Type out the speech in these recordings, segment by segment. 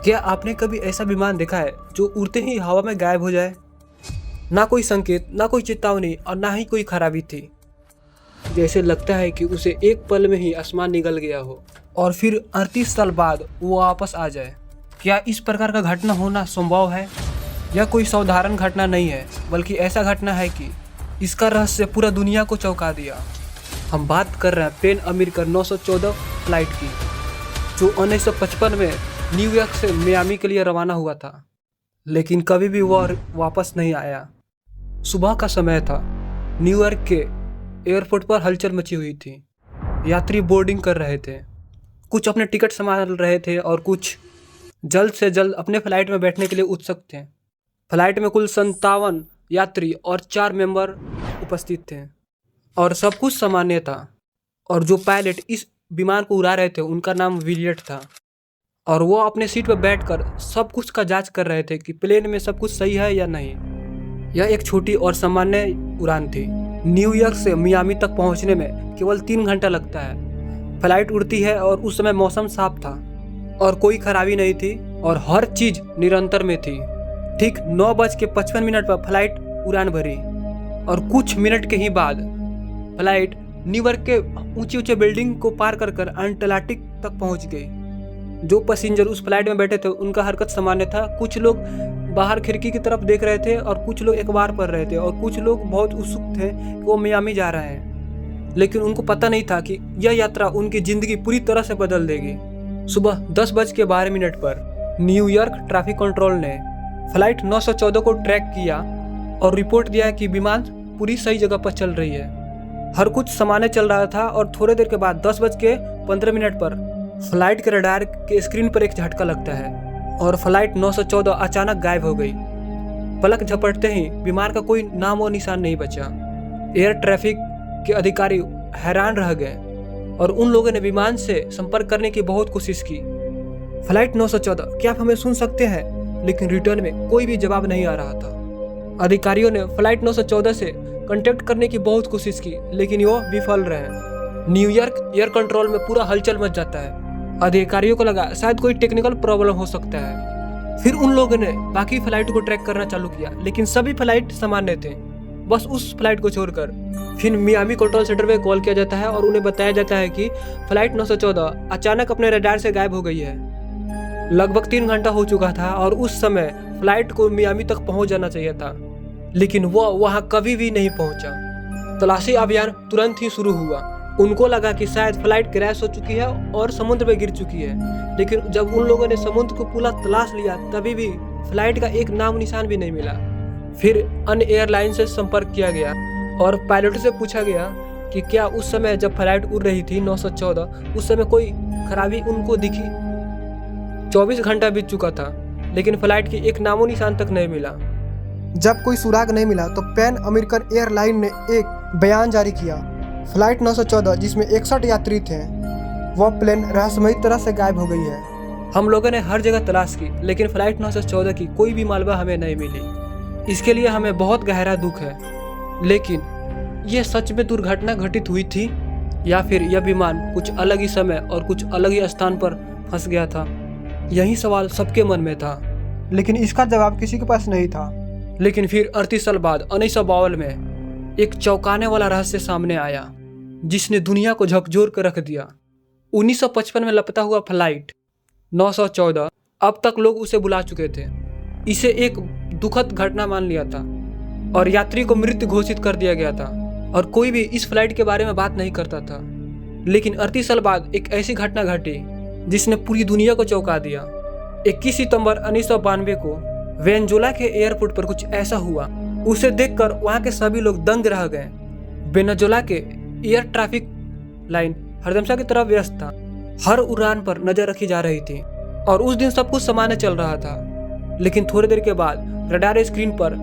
क्या आपने कभी ऐसा विमान देखा है जो उड़ते ही हवा में गायब हो जाए? ना कोई संकेत, ना कोई चेतावनी और ना ही कोई खराबी थी। जैसे लगता है कि उसे एक पल में ही आसमान निगल गया हो और फिर 38 साल बाद वो वापस आ जाए। क्या इस प्रकार का घटना होना संभव है? यह कोई साधारण घटना नहीं है, बल्कि ऐसा घटना है कि इसका रहस्य पूरा दुनिया को चौंका दिया। हम बात कर रहे हैं पैन अमेरिकन 914 फ्लाइट की, जो 1955 में न्यूयॉर्क से मियामी के लिए रवाना हुआ था, लेकिन कभी भी वह वापस नहीं आया। सुबह का समय था। न्यूयॉर्क के एयरपोर्ट पर हलचल मची हुई थी। यात्री बोर्डिंग कर रहे थे, कुछ अपने टिकट संभाल रहे थे और कुछ जल्द से जल्द अपने फ्लाइट में बैठने के लिए उत्सुक थे। फ्लाइट में कुल 57 यात्री और 4 मेंबर उपस्थित थे और सब कुछ सामान्य था। और जो पायलट इस विमान को उड़ा रहे थे उनका नाम विलियट था, और वो अपने सीट पर बैठकर सब कुछ का जांच कर रहे थे कि प्लेन में सब कुछ सही है या नहीं। यह एक छोटी और सामान्य उड़ान थी। न्यूयॉर्क से मियामी तक पहुंचने में केवल 3 घंटा लगता है। फ्लाइट उड़ती है और उस समय मौसम साफ था और कोई खराबी नहीं थी और हर चीज निरंतर में थी। ठीक 9:55 पर फ्लाइट उड़ान भरी और कुछ मिनट के ही बाद फ्लाइट न्यूयॉर्क के ऊंचे ऊंचे बिल्डिंग को पार कर अंटार्कटिक तक पहुंच गई। जो पैसेंजर उस फ्लाइट में बैठे थे उनका हरकत सामान्य था। कुछ लोग बाहर खिड़की की तरफ देख रहे थे और कुछ लोग अखबार पढ़ रहे थे और कुछ लोग बहुत उत्सुक थे कि वो मियामी जा रहे हैं, लेकिन उनको पता नहीं था कि यह यात्रा उनकी जिंदगी पूरी तरह से बदल देगी। सुबह 10:12 पर न्यूयॉर्क ट्रैफिक कंट्रोल ने फ्लाइट 914 को ट्रैक किया और रिपोर्ट दिया कि विमान पूरी सही जगह पर चल रही है। हर कुछ सामान्य चल रहा था और थोड़ी देर के बाद 10:15 पर फ्लाइट के रडार के स्क्रीन पर एक झटका लगता है और फ्लाइट 914 अचानक गायब हो गई। पलक झपटते ही विमान का कोई नाम और निशान नहीं बचा। एयर ट्रैफिक के अधिकारी हैरान रह गए और उन लोगों ने विमान से संपर्क करने की बहुत कोशिश की। फ्लाइट 914, क्या आप हमें सुन सकते हैं? लेकिन रिटर्न में कोई भी जवाब नहीं आ रहा था। अधिकारियों ने फ्लाइट 914 से कांटेक्ट करने की बहुत कोशिश की, लेकिन वो विफल रहे। न्यूयॉर्क एयर कंट्रोल में पूरा हलचल मच जाता है। अधिकारियों को लगा शायद कोई टेक्निकल प्रॉब्लम हो सकता है। फिर उन लोगों ने बाकी फ्लाइट को ट्रैक करना चालू किया, लेकिन सभी फ्लाइट सामान्य थे, बस उस फ्लाइट को छोड़कर। फिर मियामी कंट्रोल सेंटर पे कॉल किया जाता है और उन्हें बताया जाता है कि फ्लाइट 914 अचानक अपने रडार से गायब हो गई है। लगभग 3 घंटा हो चुका था और उस समय फ्लाइट को मियामी तक पहुंच जाना चाहिए था, लेकिन वह वहां कभी भी नहीं पहुंचा। तलाशी अभियान तुरंत ही शुरू हुआ। उनको लगा कि शायद फ्लाइट क्रैश हो चुकी है और समुद्र में गिर चुकी है, लेकिन जब उन लोगों ने समुद्र को पूरा तलाश लिया तभी भी फ्लाइट का एक नाम निशान भी नहीं मिला। फिर अन्य एयरलाइन से संपर्क किया गया और पायलट से पूछा गया कि क्या उस समय जब फ्लाइट उड़ रही थी 914 उस समय कोई खराबी उनको दिखी। 24 घंटा बीत चुका था, लेकिन फ्लाइट की एक नामो निशान तक नहीं मिला। जब कोई सुराग नहीं मिला तो पैन अमेरिकन एयरलाइन ने एक बयान जारी किया। फ्लाइट 914, जिसमें 61 यात्री थे, वह प्लेन रहस्यमयी तरह से गायब हो गई है। हम लोगों ने हर जगह तलाश की, लेकिन फ्लाइट 914 की कोई भी मालवा हमें नहीं मिली। इसके लिए हमें बहुत गहरा दुख है, लेकिन यह सच में दुर्घटना घटित हुई थी या फिर यह विमान कुछ अलग ही समय और कुछ अलग ही स्थान पर फंस गया था? यही सवाल सबके मन में था, लेकिन इसका जवाब किसी के पास नहीं था। लेकिन फिर 38 साल बाद 1952 में एक चौंकाने वाला रहस्य सामने आया, जिसने दुनिया को झकझोर कर रख दिया। 1955 में लापता हुआ फ्लाइट 914, अब तक लोग उसे बुला चुके थे। इसे एक दुखद घटना मान लिया था और यात्री को मृत घोषित कर दिया गया था और कोई भी इस फ्लाइट के बारे में बात नहीं करता था। लेकिन 38 साल बाद एक ऐसी घटना घटी जिसने पूरी दुनिया को चौंका दिया। 21 सितंबर 1992 को वेनेजुएला के एयरपोर्ट पर कुछ ऐसा हुआ, उसे देखकर वहां के सभी लोग दंग रह गए। वेनेजुएला के एयर ट्रैफिक लाइन हरदमशा की तरफ व्यस्त था। हर उड़ान पर नजर रखी जा रही थी और उस दिन सब कुछ सामान्य चल रहा था, लेकिन थोड़ी देर के बाद रडार स्क्रीन पर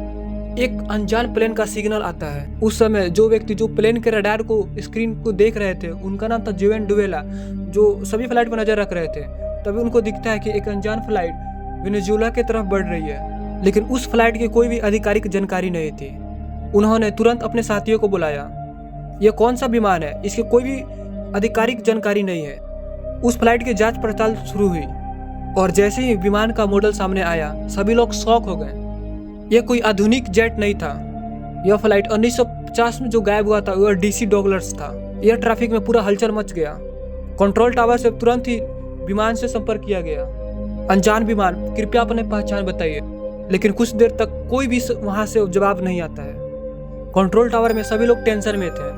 एक अनजान प्लेन का सिग्नल आता है। उस समय जो व्यक्ति जो प्लेन के रडार को स्क्रीन को देख रहे थे उनका नाम था जोवन डुवेला, जो सभी फ्लाइट पर नजर रख रहे थे। तभी उनको दिखता है कि एक अनजान फ्लाइट वेनेजुएला की तरफ बढ़ रही है, लेकिन उस फ्लाइट की कोई भी आधिकारिक जानकारी नहीं थी। उन्होंने तुरंत अपने साथियों को बुलाया। यह कौन सा विमान है, इसकी कोई भी आधिकारिक जानकारी नहीं है। उस फ्लाइट की जांच पड़ताल शुरू हुई। और जैसे ही विमान का मॉडल सामने आया सभी लोग शॉक हो गए। यह कोई आधुनिक जेट नहीं था। यह फ्लाइट 1950 में जो गायब हुआ था वह DC डॉगलर्स था। एयर ट्रैफिक में पूरा हलचल मच गया। कंट्रोल टावर से तुरंत ही विमान से संपर्क किया गया। अनजान विमान, कृपया अपने पहचान बताइए। लेकिन कुछ देर तक कोई भी वहां से जवाब नहीं आता है। कंट्रोल टावर में सभी लोग टेंशन में थे।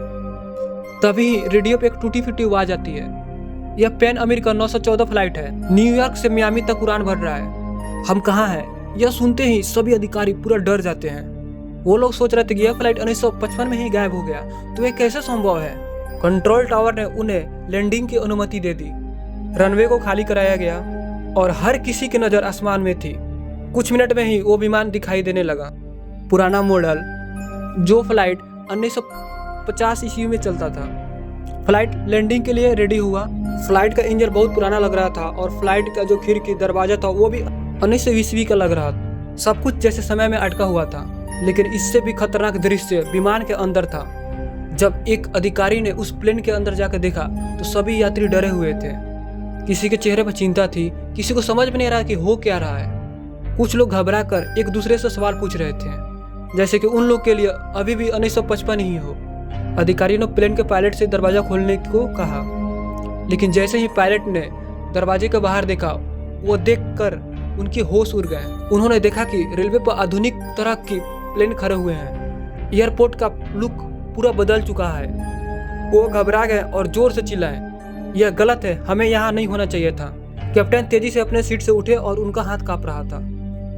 तभी रेडियो पे एक टूटी फूटी आवाज आती है। यह पैन अमेरिकन 914 फ्लाइट है। न्यूयॉर्क से मियामी तक उड़ान भर रहा है। हम कहाँ हैं? यह सुनते ही सभी अधिकारी पूरा डर जाते हैं। वो लोग सोच रहे थे कि यह फ्लाइट 1955 में ही गायब हो गया, तो यह कैसे संभव है। कंट्रोल टावर ने उन्हें लैंडिंग की अनुमति दे दी। रनवे को खाली कराया गया और हर किसी की नज़र आसमान में थी। कुछ मिनट में ही वो विमान दिखाई देने लगा। पुराना मॉडल जो फ्लाइट 1950 ईस्वी में चलता था। फ्लाइट लैंडिंग के लिए रेडी हुआ। फ्लाइट का इंजन बहुत पुराना लग रहा था और फ्लाइट का जो खिड़की दरवाजा था वो भी 1900 ईस्वी का लग रहा था। सब कुछ जैसे समय में अटका हुआ था। लेकिन इससे भी खतरनाक दृश्य विमान के अंदर था। जब एक अधिकारी ने उस प्लेन के अंदर जाकर देखा तो सभी यात्री डरे हुए थे। किसी के चेहरे पर चिंता थी, किसी को समझ में नहीं रहा कि हो क्या रहा है। कुछ लोग घबरा कर एक दूसरे से सवाल पूछ रहे थे, जैसे कि उन लोग के लिए अभी भी 1955 ही हो। अधिकारी ने प्लेन के पायलट से दरवाजा खोलने को कहा, लेकिन जैसे ही पायलट ने दरवाजे के बाहर देखा, वो देखकर उनके होश उड़ गए। उन्होंने देखा कि रेलवे पर आधुनिक तरह के प्लेन खड़े हुए हैं। एयरपोर्ट का लुक पूरा बदल चुका है। वो घबरा गए और जोर से चिल्लाए, यह गलत है, हमें यहाँ नहीं होना चाहिए था। कैप्टन तेजी से अपने सीट से उठे और उनका हाथ कांप रहा था।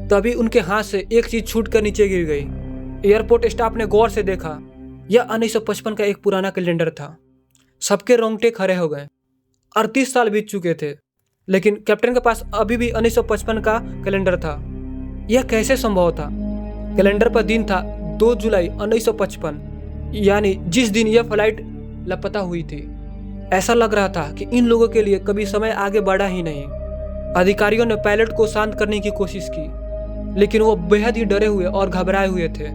तभी उनके हाथ से एक चीज छूटकर नीचे गिर गई। एयरपोर्ट स्टाफ ने गौर से देखा। यह 1955 का एक पुराना कैलेंडर था। सबके रोंगटे खड़े हो गए। 38 साल बीत चुके थे, लेकिन कैप्टन के पास अभी भी 1955 का कैलेंडर था। यह कैसे संभव था? कैलेंडर पर दिन था 2 जुलाई 1955, यानी जिस दिन यह फ्लाइट लापता हुई थी। ऐसा लग रहा था कि इन लोगों के लिए कभी समय आगे बढ़ा ही नहीं। अधिकारियों ने पायलट को शांत करने की कोशिश की, लेकिन वो बेहद ही डरे हुए और घबराए हुए थे।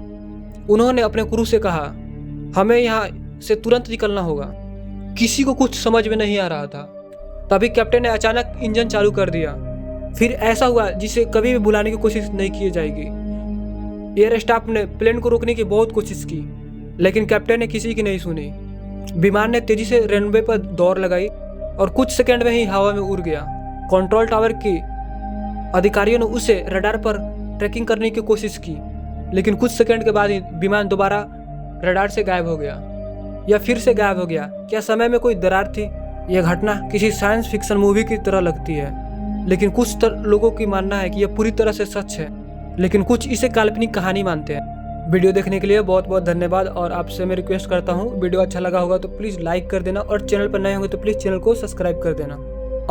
उन्होंने अपने क्रू से कहा, हमें यहाँ से तुरंत निकलना होगा। किसी को कुछ समझ में नहीं आ रहा था। तभी कैप्टन ने अचानक इंजन चालू कर दिया। फिर ऐसा हुआ जिसे कभी भी भुलाने की कोशिश नहीं की जाएगी। एयर स्टाफ ने प्लेन को रोकने की बहुत कोशिश की, लेकिन कैप्टन ने किसी की नहीं सुनी। विमान ने तेजी से रनवे पर दौड़ लगाई और कुछ सेकंड में ही हवा में उड़ गया। कंट्रोल टावर के अधिकारियों ने उसे रडार पर ट्रैकिंग करने की कोशिश की, लेकिन कुछ सेकंड के बाद ही विमान दोबारा रडार से गायब हो गया। या फिर से गायब हो गया। क्या समय में कोई दरार थी? यह घटना किसी साइंस फिक्शन मूवी की तरह लगती है, लेकिन कुछ लोगों की मानना है कि यह पूरी तरह से सच है, लेकिन कुछ इसे काल्पनिक कहानी मानते हैं। वीडियो देखने के लिए बहुत बहुत धन्यवाद और आपसे मैं रिक्वेस्ट करता हूँ, वीडियो अच्छा लगा होगा तो प्लीज़ लाइक कर देना और चैनल पर नए होंगे तो प्लीज़ चैनल को सब्सक्राइब कर देना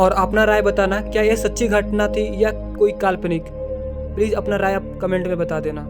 और अपना राय बताना, क्या यह सच्ची घटना थी या कोई काल्पनिक। प्लीज़ अपना राय आप कमेंट में बता देना।